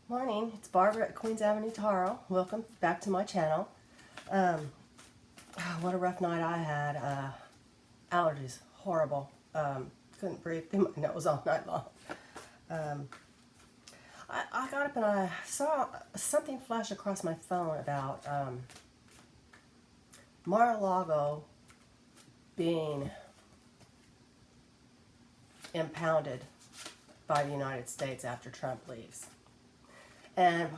Morning, it's Barbara at Queens Avenue, Taro. Welcome back to my channel. What a rough night I had. Allergies, horrible. Couldn't breathe through my nose all night long. I got up and I saw something flash across my phone about Mar-A-Lago being impounded by the United States after Trump leaves. And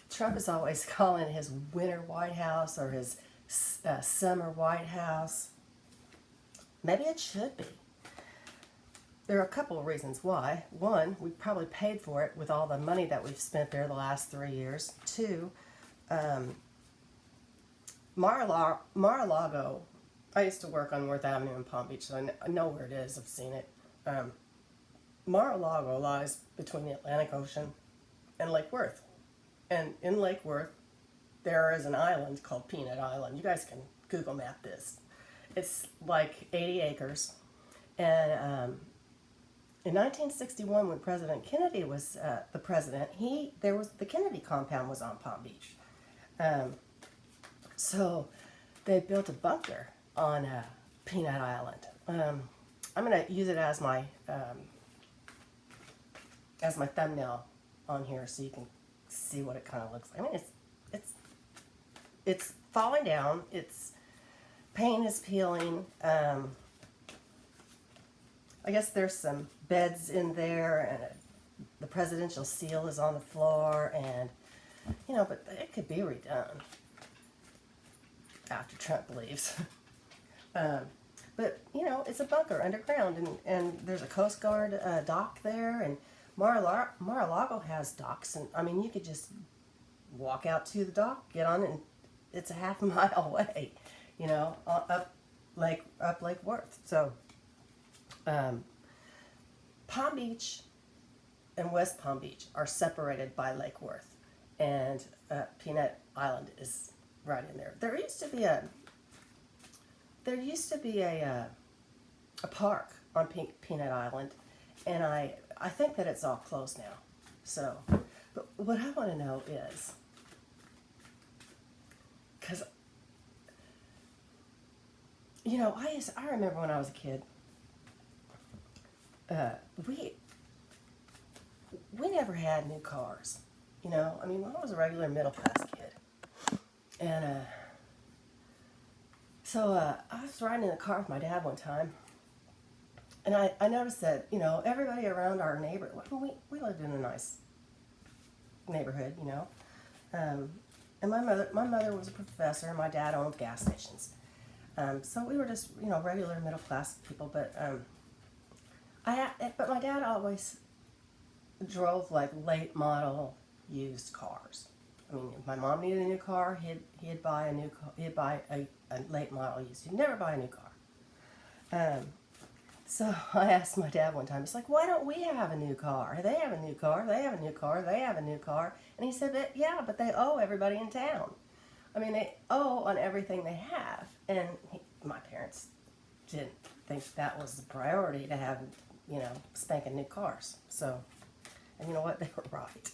Trump is always calling his winter White House or his summer White House. Maybe it should be. There are a couple of reasons why. One, we probably paid for it with all the money that we've spent there the last 3 years. Two, Mar-a-Lago, I used to work on North Avenue in Palm Beach, so I know where it is. I've seen it. Mar-a-Lago lies between the Atlantic Ocean and Lake Worth. And in Lake Worth, there is an island called Peanut Island. You guys can Google map this. It's like 80 acres. And in 1961, when President Kennedy was the president, the Kennedy compound was on Palm Beach. So they built a bunker on Peanut Island. I'm going to use it as my thumbnail on here so you can see what it kind of looks like. I mean, it's falling down. Its paint is peeling. I guess there's some beds in there, and the presidential seal is on the floor, and but it could be redone after Trump leaves. But it's a bunker underground, and there's a Coast Guard dock there, and Mar-a-Lago has docks, and I mean you could just walk out to the dock, get on, and it's a half a mile away, up Lake Worth. So Palm Beach and West Palm Beach are separated by Lake Worth, and Peanut Island is right in there. There used to be a park on Peanut Island, and I think that it's all closed now. So, but what I want to know is, because I remember when I was a kid, we never had new cars. I mean, I was a regular middle class kid, and so I was riding in the car with my dad one time, and I noticed that everybody around our neighborhood, we lived in a nice neighborhood, and my mother was a professor, and my dad owned gas stations, so we were just regular middle class people, but my dad always drove like late model used cars. I mean, if my mom needed a new car, he'd buy a new car. He'd buy a late model used. He'd never buy a new car. So I asked my dad one time. It's like, why don't we have a new car? They have a new car. They have a new car. They have a new car. And he said that but they owe everybody in town. I mean, they owe on everything they have. And my parents didn't think that was the priority to have spanking new cars. So, and you know what? They were right.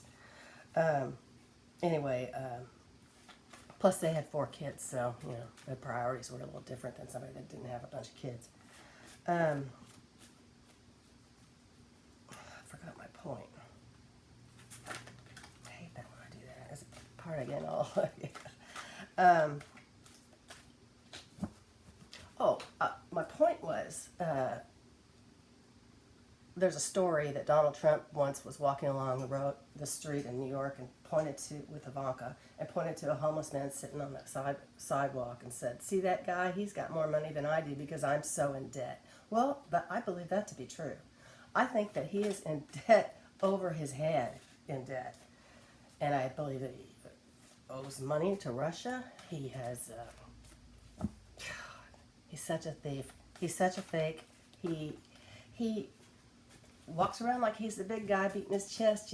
Anyway, plus they had 4 kids, so their priorities were a little different than somebody that didn't have a bunch of kids. I forgot my point. I hate that when I do that. It's part again all. My point was, there's a story that Donald Trump once was walking along the street in New York, and with Ivanka, and pointed to a homeless man sitting on the sidewalk and said, "See that guy? He's got more money than I do because I'm so in debt." Well, I believe that to be true. I think that he is in debt over his head in debt, and I believe that he owes money to Russia. He has. He's such a thief. He's such a fake. He walks around like he's the big guy, beating his chest,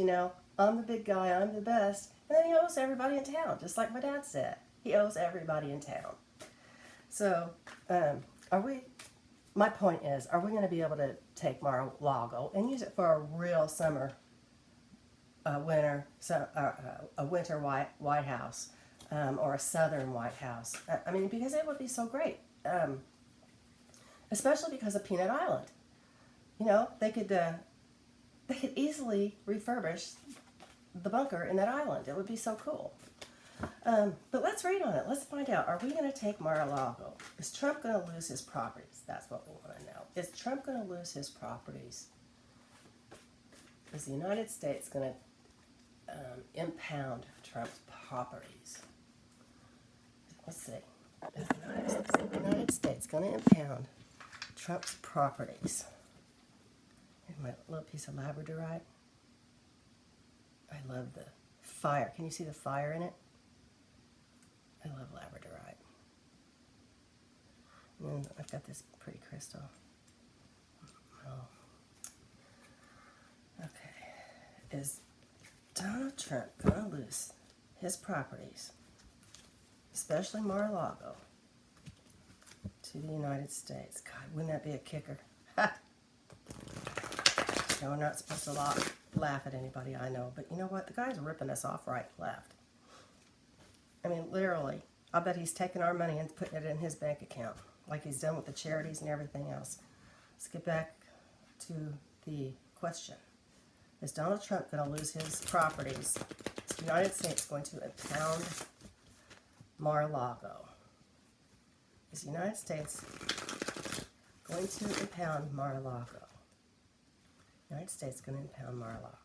I'm the big guy, I'm the best. And then he owes everybody in town, just like my dad said. He owes everybody in town. So, my point is, are we going to be able to take Mar-A-Lago and use it for a real summer a winter White House, or a Southern White House. I mean, because it would be so great, especially because of Peanut Island. You know, they could easily refurbish the bunker in that island. It would be so cool. But let's read on it. Let's find out. Are we going to take Mar-A-Lago? Is Trump going to lose his properties? That's what we want to know. Is Trump going to lose his properties? Is the United States going to impound Trump's properties? Let's see. Is the United States going to impound Trump's properties? Here's my little piece of labradorite. I love the fire. Can you see the fire in it? I love labradorite. And then I've got this pretty crystal. Oh. Okay. Is Donald Trump going to lose his properties, especially Mar-A-Lago, to the United States? God, wouldn't that be a kicker? Ha! No, we're not supposed to laugh at anybody, I know. But you know what? The guy's ripping us off right and left. I mean, literally. I bet he's taking our money and putting it in his bank account, like he's done with the charities and everything else. Let's get back to the question. Is Donald Trump going to lose his properties? Is the United States going to impound Mar-A-Lago? Is the United States going to impound Mar-A-Lago? United States going to impound Mar-A-Lago.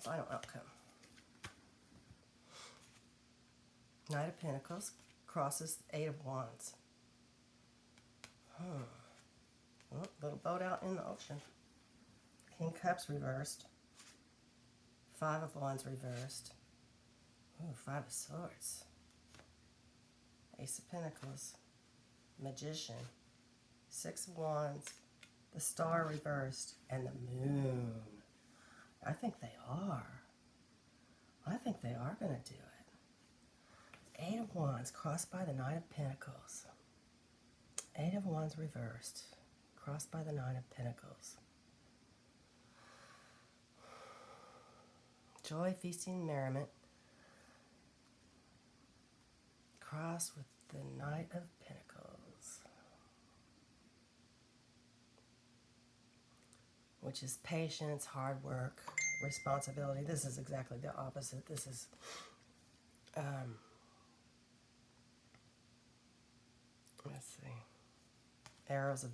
Final outcome. Knight of Pentacles crosses Eight of Wands. Oh, little boat out in the ocean. King Cups reversed. Five of Wands reversed. Ooh, Five of Swords. Ace of Pentacles. Magician. Six of Wands. The Star reversed. And the Moon. I think they are. I think they are going to do it. Eight of Wands crossed by the Knight of Pentacles. Eight of Wands reversed, crossed by the Nine of Pentacles. Joy, feasting, merriment, crossed with the Knight of Pentacles, which is patience, hard work, responsibility. This is exactly the opposite. This is let's see, arrows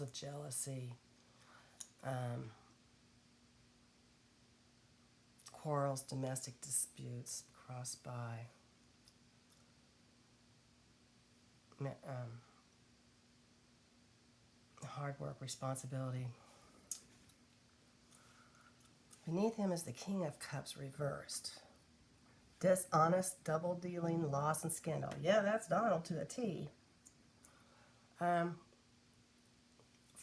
of jealousy, quarrels, domestic disputes, crossed by hard work, responsibility. Beneath him is the King of Cups reversed. Dishonest, double-dealing, loss, and scandal. Yeah, that's Donald to a T. Five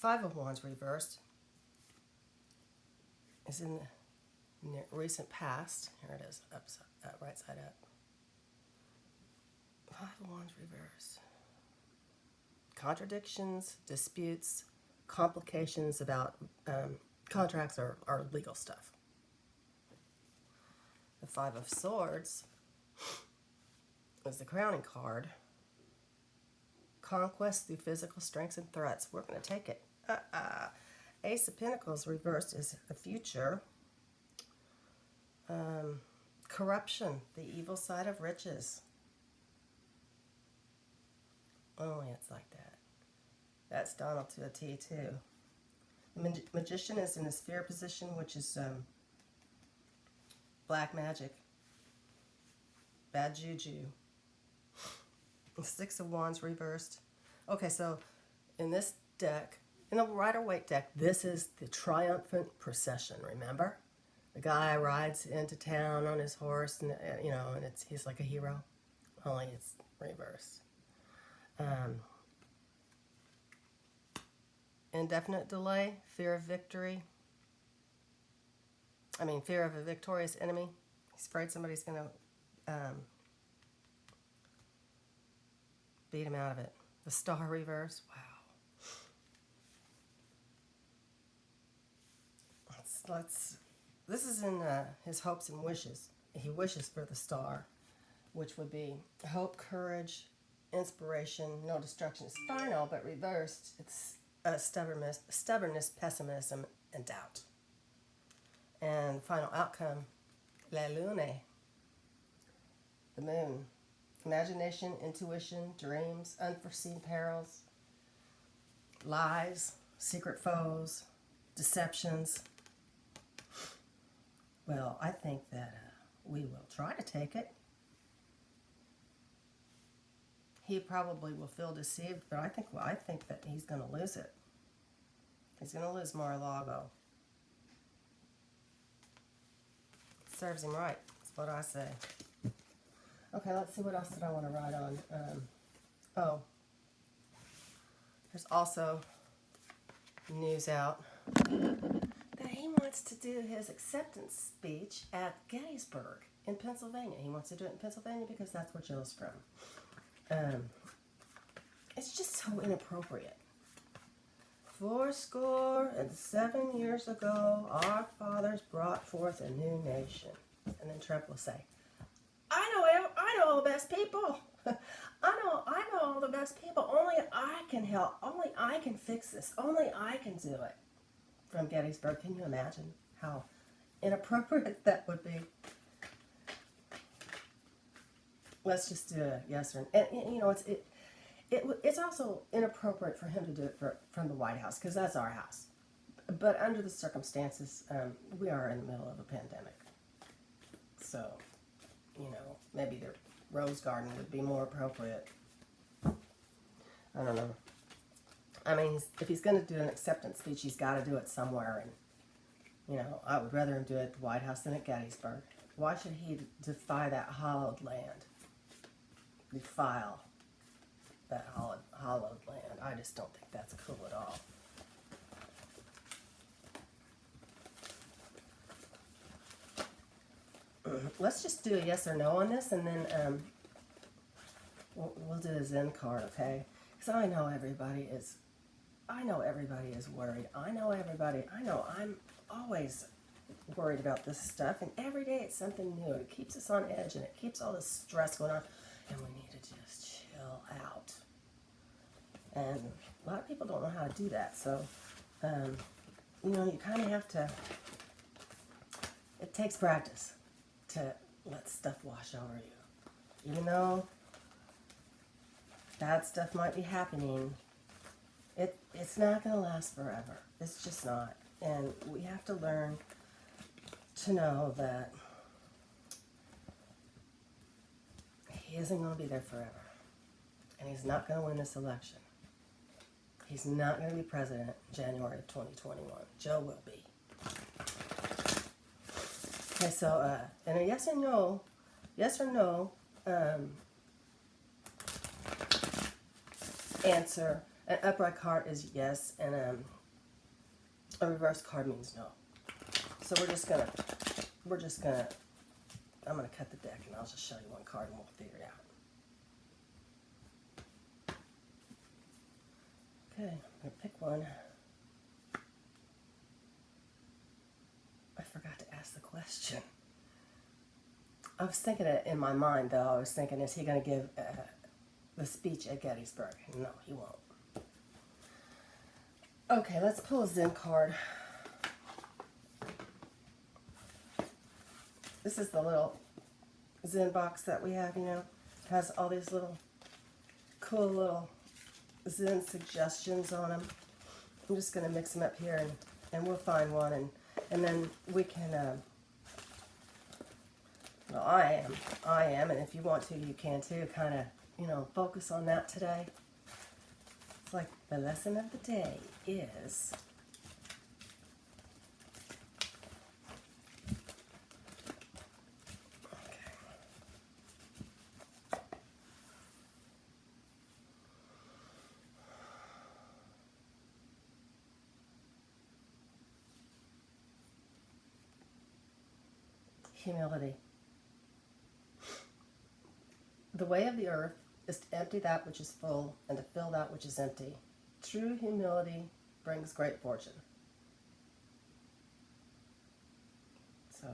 of Wands reversed is in the recent past. Here it is, right side up. Five of Wands reversed. Contradictions, disputes, complications about contracts or legal stuff. The Five of Swords is the crowning card. Conquest through physical strengths and threats. We're going to take it. Ace of Pentacles reversed is the future. Corruption, the evil side of riches. Only it's like that. That's Donald to a T too. The Magician is in a sphere position, which is black magic, bad juju. Six of Wands reversed. Okay, so in this deck, in the Rider-Waite deck, this is the triumphant procession, remember? The guy rides into town on his horse, and and he's like a hero, only it's reversed. Indefinite delay, fear of victory. Fear of a victorious enemy. He's afraid somebody's going to beat him out of it. The Star reverse. Wow. This is in his hopes and wishes. He wishes for the Star, which would be hope, courage, inspiration, no destruction. It's final, but reversed. It's stubbornness, pessimism, and doubt. And final outcome, La Lune, the moon. Imagination, intuition, dreams, unforeseen perils, lies, secret foes, deceptions. Well, I think that we will try to take it. He probably will feel deceived, but I think that he's going to lose it. He's going to lose Mar-A-Lago. Serves him right. That's what I say. Okay, let's see what else did I want to write on. There's also news out that he wants to do his acceptance speech at Gettysburg in Pennsylvania. He wants to do it in Pennsylvania because that's where Jill's from. It's just so inappropriate. 77 years ago, our fathers brought forth a new nation. And then Trump will say, I know all the best people. I know all the best people. Only I can help. Only I can fix this. Only I can do it. From Gettysburg, can you imagine how inappropriate that would be? Let's just do a yes or no. And it's also inappropriate for him to do it from the White House, because that's our house. But under the circumstances, we are in the middle of a pandemic. So, maybe the Rose Garden would be more appropriate. I don't know. If he's going to do an acceptance speech, he's got to do it somewhere. And, I would rather him do it at the White House than at Gettysburg. Why should he defy that hallowed land? Defile that hallowed land. I just don't think that's cool at all. Let's just do a yes or no on this, and then we'll do a Zen card, okay? Because I know everybody is worried. I know I'm always worried about this stuff, and every day it's something new. It keeps us on edge, and it keeps all this stress going on, and we need to just chill out. And a lot of people don't know how to do that, so you kind of have to. It takes practice to let stuff wash over you. Even though bad stuff might be happening, it's not going to last forever. It's just not. And we have to learn to know that he isn't going to be there forever. And he's not going to win this election. He's not going to be president in January of 2021. Joe will be. Okay, so, and a yes or no answer. An upright card is yes, and a reverse card means no. So I'm gonna cut the deck, and I'll just show you one card, and we'll figure it out. Okay, I'm gonna pick one. I forgot to ask the question. I was thinking it in my mind, though. I was thinking, is he going to give the speech at Gettysburg? No, he won't. Okay, let's pull a Zen card. This is the little Zen box that we have, It has all these little cool little Zen suggestions on them. I'm just going to mix them up here, and we'll find one, and then we can, I am, and if you want to, you can too, kind of focus on that today. It's like the lesson of the day is humility. The way of the earth is to empty that which is full and to fill that which is empty. True humility brings great fortune. So,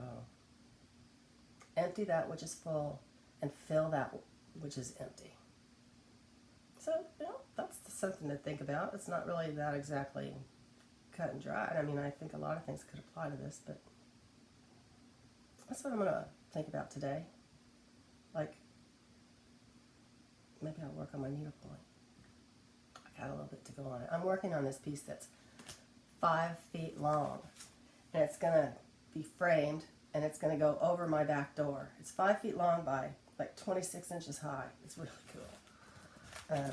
empty that which is full and fill that which is empty. So, that's something to think about. It's not really that exactly cut and dry. I mean, I think a lot of things could apply to this, but that's what I'm going to think about today. Like, maybe I'll work on my needlepoint. I got a little bit to go on it. I'm working on this piece that's 5 feet long, and it's going to be framed, and it's going to go over my back door. It's 5 feet long by like 26 inches high. It's really cool.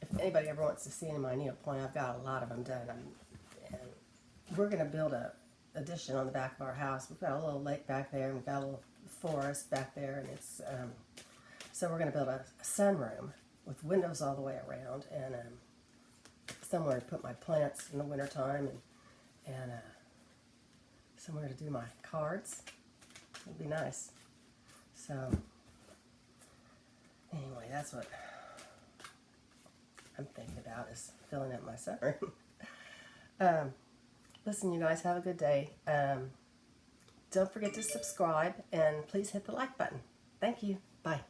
If anybody ever wants to see any of my needlepoint, I've got a lot of them done. And we're going to build a addition on the back of our house. We've got a little lake back there, and we've got a little forest back there, and it's so we're going to build a sunroom with windows all the way around, and somewhere to put my plants in the wintertime, and somewhere to do my cards. It'd be nice. So anyway, that's what I'm thinking about, is filling up my sunroom. Listen, you guys, have a good day. Don't forget to subscribe, and please hit the like button. Thank you. Bye.